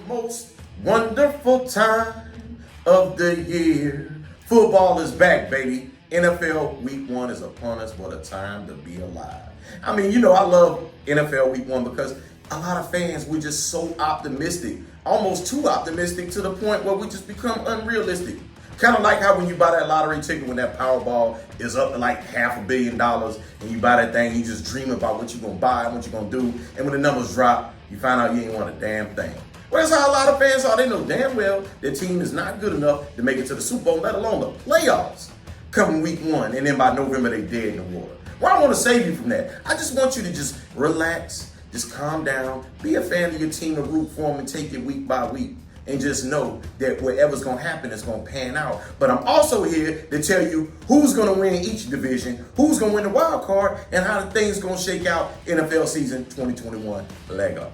Most wonderful time of the year. Football is back, baby. NFL Week 1 is upon us. What a time to be alive. I mean, I love NFL Week 1 because a lot of fans, we're just so optimistic. Almost too optimistic to the point where we just become unrealistic. Kind of like how when you buy that lottery ticket, when that Powerball is up to like $500 million, and you buy that thing, you just dream about what you're going to buy, what you're going to do, and when the numbers drop, you find out you ain't want a damn thing. Well, that's how a lot of fans are. They know damn well their team is not good enough to make it to the Super Bowl, let alone the playoffs, coming week 1, and then by November they dead in the water. Well, I want to save you from that. I just want you to just relax, just calm down, be a fan of your team and root for them and take it week by week. And just know that whatever's going to happen is going to pan out. But I'm also here to tell you who's going to win each division, who's going to win the wild card, and how the things going to shake out NFL season 2021 leg up.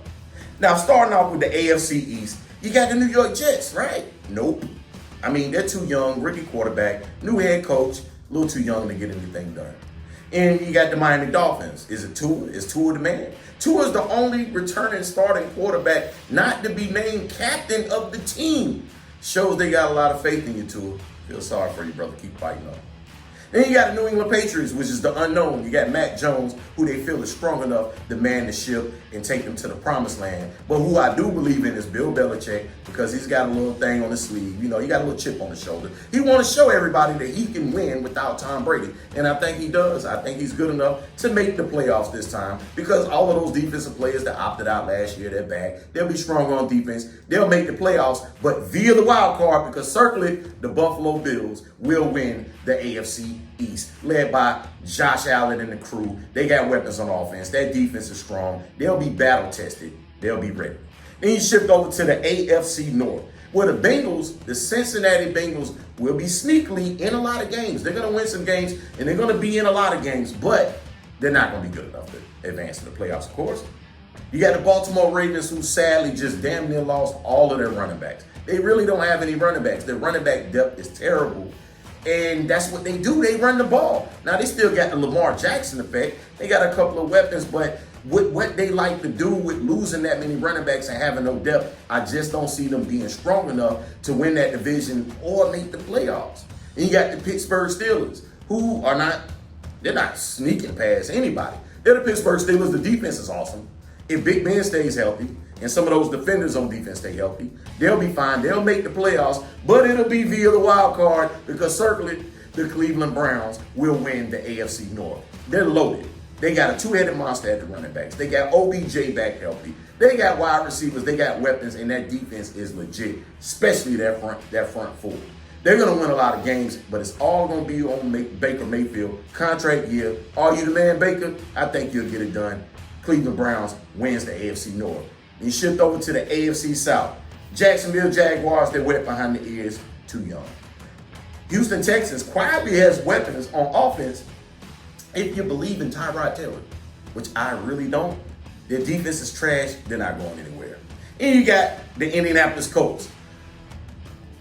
Now, starting off with the AFC East, you got the New York Jets, right? Nope. I mean, they're too young, rookie quarterback, new head coach, a little too young to get anything done. And you got the Miami Dolphins. Is it Tua? Is Tua the man? Tua is the only returning starting quarterback not to be named captain of the team. Shows they got a lot of faith in you, Tua. Feel sorry for you, brother. Keep fighting on. Then you got the New England Patriots, which is the unknown. You got Mac Jones, who they feel is strong enough to man the ship and take them to the promised land. But who I do believe in is Bill Belichick, because he's got a little thing on his sleeve. He got a little chip on his shoulder. He wants to show everybody that he can win without Tom Brady. And I think he does. I think he's good enough to make the playoffs this time, because all of those defensive players that opted out last year, they're back. They'll be strong on defense. They'll make the playoffs, but via the wild card, because certainly the Buffalo Bills will win the AFC East, led by Josh Allen and the crew. They got weapons on offense. That defense is strong. They'll be battle tested. They'll be ready. Then you shift over to the AFC North, where the Bengals, the Cincinnati Bengals, will be sneakily in a lot of games. They're going to win some games, and they're going to be in a lot of games, but they're not going to be good enough to advance to the playoffs, of course. You got the Baltimore Ravens, who sadly just damn near lost all of their running backs. They really don't have any running backs. Their running back depth is terrible. And that's what they do. They run the ball. Now, they still got the Lamar Jackson effect. They got a couple of weapons, but with what they like to do with losing that many running backs and having no depth, I just don't see them being strong enough to win that division or make the playoffs. And you got the Pittsburgh Steelers, who they're not sneaking past anybody. They're the Pittsburgh Steelers. The defense is awesome. If Big Ben stays healthy, and some of those defenders on defense stay healthy, they'll be fine. They'll make the playoffs, but it'll be via the wild card, because certainly the Cleveland Browns will win the AFC North. They're loaded. They got a two-headed monster at the running backs. They got OBJ back healthy. They got wide receivers. They got weapons, and that defense is legit, especially that front four. They're going to win a lot of games, but it's all going to be on Baker Mayfield. Contract year. Are you the man, Baker? I think you'll get it done. Cleveland Browns wins the AFC North. You shift over to the AFC South. Jacksonville Jaguars, they're wet behind the ears, too young. Houston Texans quietly has weapons on offense. If you believe in Tyrod Taylor, which I really don't, their defense is trash. They're not going anywhere. And you got the Indianapolis Colts,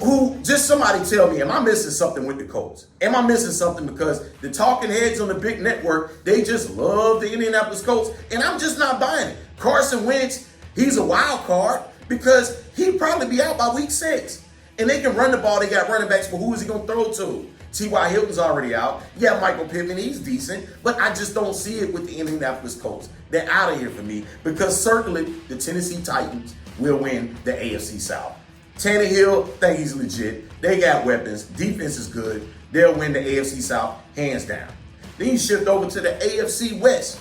who, just somebody tell me, am I missing something with the Colts? Am I missing something? Because the talking heads on the big network, they just love the Indianapolis Colts, and I'm just not buying it. Carson Wentz, he's a wild card because he'd probably be out by week 6. And they can run the ball. They got running backs, but who is he going to throw to? T.Y. Hilton's already out. Yeah, Michael Pittman, he's decent. But I just don't see it with the Indianapolis Colts. They're out of here for me, because certainly the Tennessee Titans will win the AFC South. Tannehill, think he's legit. They got weapons. Defense is good. They'll win the AFC South hands down. Then you shift over to the AFC West,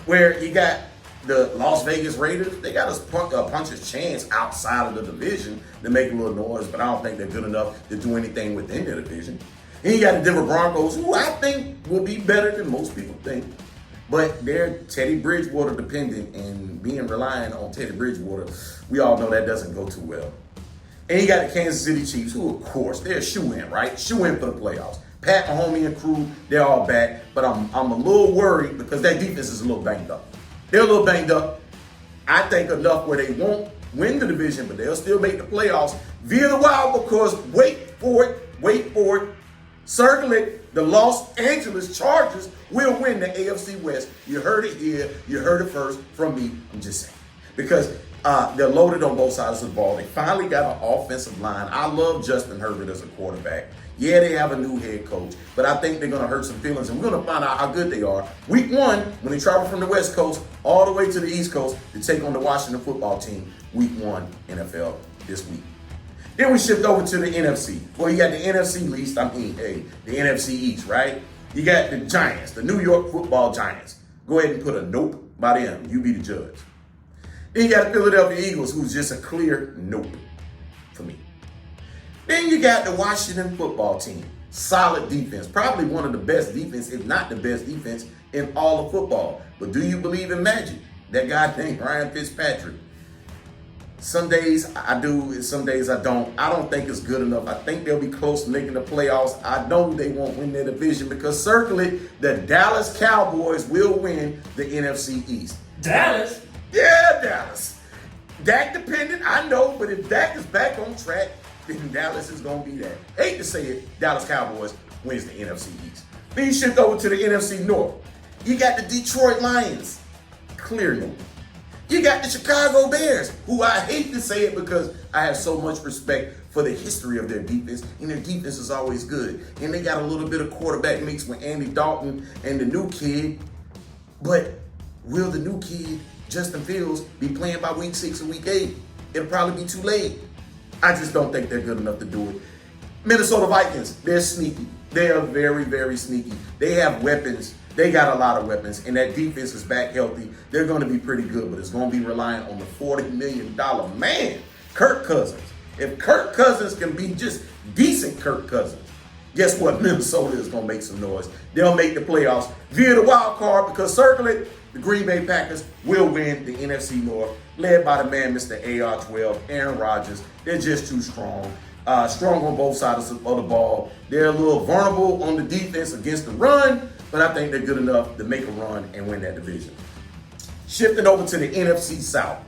where you got the Las Vegas Raiders. They got a puncher's chance outside of the division to make a little noise, but I don't think they're good enough to do anything within the division. And you got the Denver Broncos, who I think will be better than most people think. But they're Teddy Bridgewater dependent, and being reliant on Teddy Bridgewater, we all know that doesn't go too well. And you got the Kansas City Chiefs, who, of course, they're shoe-in, right? Shoe-in for the playoffs. Pat Mahomes and crew, they're all back. But I'm a little worried because that defense is a little banged up. They're a little banged up. I think enough where they won't win the division, but they'll still make the playoffs via the wild, because wait for it. Certainly, the Los Angeles Chargers will win the AFC West. You heard it here. You heard it first from me. I'm just saying. because they're loaded on both sides of the ball. They finally got an offensive line. I love Justin Herbert as a quarterback. Yeah, they have a new head coach, but I think they're going to hurt some feelings, and we're going to find out how good they are. Week 1, when they travel from the West Coast all the way to the East Coast to take on the Washington football team, Week 1 NFL this week. Then we shift over to the NFC. Well, you got the NFC East, the NFC East, right? You got the Giants, the New York football Giants. Go ahead and put a nope by them. You be the judge. Then you got the Philadelphia Eagles, who's just a clear nope for me. Then you got the Washington football team. Solid defense. Probably one of the best defense, if not the best defense in all of football. But do you believe in magic? That guy named Ryan Fitzpatrick. Some days I do, some days I don't. I don't think it's good enough. I think they'll be close to making the playoffs. I know they won't win their division because certainly the Dallas Cowboys will win the NFC East. Dallas? Yeah, Dallas. Dak dependent, I know, but if Dak is back on track, then Dallas is going to be that. Hate to say it, Dallas Cowboys wins the NFC East. Then you shift over to the NFC North. You got the Detroit Lions. Clear no. You got the Chicago Bears, who I hate to say it because I have so much respect for the history of their defense, and their defense is always good. And they got a little bit of quarterback mix with Andy Dalton and the new kid. But will the new kid, Justin Fields, be playing by week 6 or week 8? It'll probably be too late. I just don't think they're good enough to do it. Minnesota Vikings, they're sneaky. They are very, very sneaky. They have weapons. They got a lot of weapons, and that defense is back healthy. They're going to be pretty good, but it's going to be relying on the $40 million man, Kirk Cousins. If Kirk Cousins can be just decent Kirk Cousins, guess what? Minnesota is going to make some noise. They'll make the playoffs via the wild card because certainly the Green Bay Packers will win the NFC North, led by the man, Mr. AR-12, Aaron Rodgers. They're just too strong. Strong on both sides of the ball. They're a little vulnerable on the defense against the run, but I think they're good enough to make a run and win that division. Shifting over to the NFC South.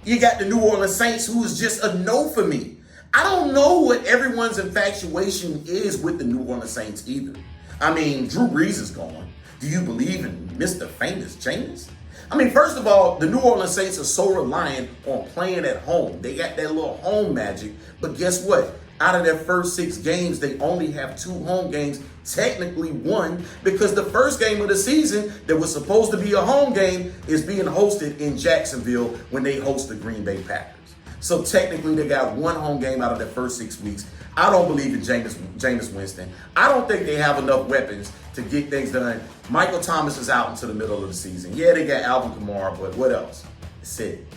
You got the New Orleans Saints, who is just a no for me. I don't know what everyone's infatuation is with the New Orleans Saints either. I mean, Drew Brees is gone. Do you believe in Mr. Famous James? I mean, first of all, the New Orleans Saints are so reliant on playing at home. They got that little home magic. But guess what? Out of their first 6 games, they only have 2 home games, technically 1, because the first game of the season that was supposed to be a home game is being hosted in Jacksonville when they host the Green Bay Packers. So technically, they got 1 home game out of their first 6 weeks. I don't believe in Jameis Winston. I don't think they have enough weapons to get things done. Michael Thomas is out until the middle of the season. Yeah, they got Alvin Kamara, but what else? That's it.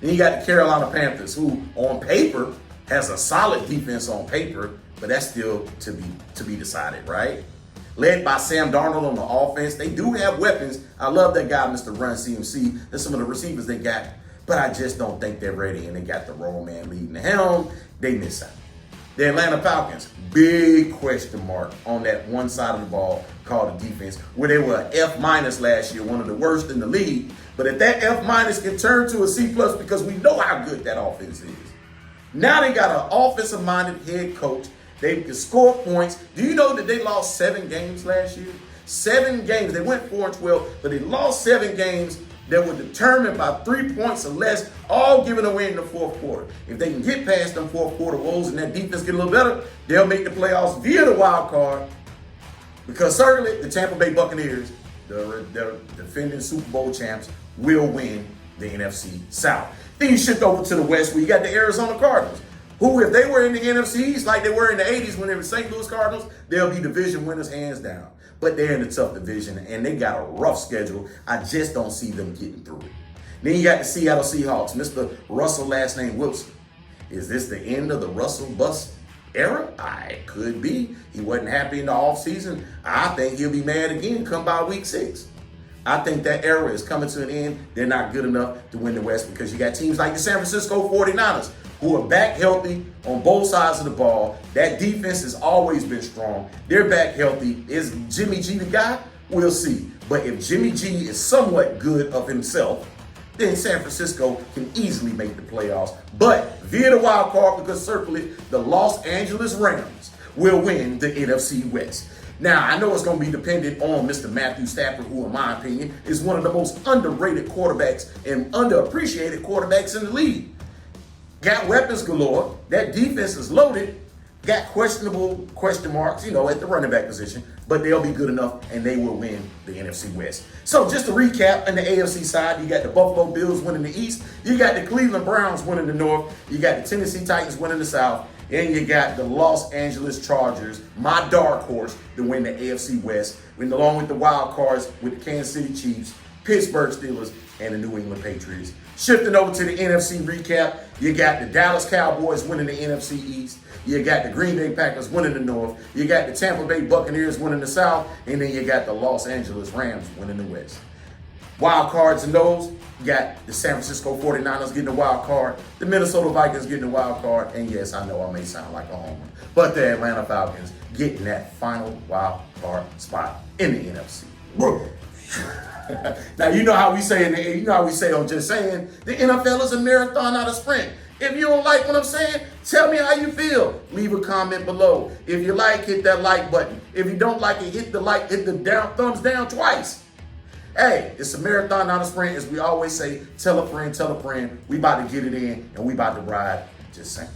Then you got the Carolina Panthers, who on paper has a solid defense on paper, but that's still to be decided, right? Led by Sam Darnold on the offense. They do have weapons. I love that guy, Mr. Run CMC. That's some of the receivers they got, but I just don't think they're ready, and they got the wrong man leading the helm. They miss out. The Atlanta Falcons, big question mark on that one side of the ball called the defense, where they were an F- last year, one of the worst in the league. But if that F- can turn to a C+, because we know how good that offense is. Now they got an offensive-minded head coach. They can score points. Do you know that they lost 7 games last year? 7 games. They went 4-12, but they lost 7 games that were determined by 3 points or less, all given away in the fourth quarter. If they can get past them fourth quarter woes and that defense get a little better, they'll make the playoffs via the wild card. Because certainly the Tampa Bay Buccaneers, the defending Super Bowl champs, will win the NFC South. Then you shift over to the West, where you got the Arizona Cardinals, who, if they were in the NFC East like they were in the 80s when they were St. Louis Cardinals, they'll be division winners hands down. But they're in a tough division, and they got a rough schedule. I just don't see them getting through it. Then you got the Seattle Seahawks, Mr. Russell, last name Wilson. Is this the end of the Russell bust era? It could be. He wasn't happy in the offseason. I think he'll be mad again come by week 6. I think that era is coming to an end. They're not good enough to win the West because you got teams like the San Francisco 49ers who are back healthy on both sides of the ball. That defense has always been strong. They're back healthy. Is Jimmy G the guy? We'll see. But if Jimmy G is somewhat good of himself, then San Francisco can easily make the playoffs. But via the wild card, because certainly the Los Angeles Rams will win the NFC West. Now, I know it's going to be dependent on Mr. Matthew Stafford, who, in my opinion, is one of the most underrated quarterbacks and underappreciated quarterbacks in the league. Got weapons galore. That defense is loaded. Got questionable question marks, at the running back position, but they'll be good enough and they will win the NFC West. So just to recap, on the AFC side, you got the Buffalo Bills winning the East, you got the Cleveland Browns winning the North, you got the Tennessee Titans winning the South, and you got the Los Angeles Chargers, my dark horse, to win the AFC West, along with the wild cards with the Kansas City Chiefs, Pittsburgh Steelers, and the New England Patriots. Shifting over to the NFC recap, you got the Dallas Cowboys winning the NFC East. You got the Green Bay Packers winning the North. You got the Tampa Bay Buccaneers winning the South. And then you got the Los Angeles Rams winning the West. Wild cards in those, you got the San Francisco 49ers getting the wild card. The Minnesota Vikings getting the wild card. And yes, I know I may sound like a homer, but the Atlanta Falcons getting that final wild card spot in the NFC. Now, you know how we say on Just Saying, the NFL is a marathon, not a sprint. If you don't like what I'm saying, tell me how you feel. Leave a comment below. If you like, hit that like button. If you don't like it, hit the thumbs down twice. Hey, it's a marathon, not a sprint. As we always say, tell a friend. We about to get it in, and we about to ride. Just saying.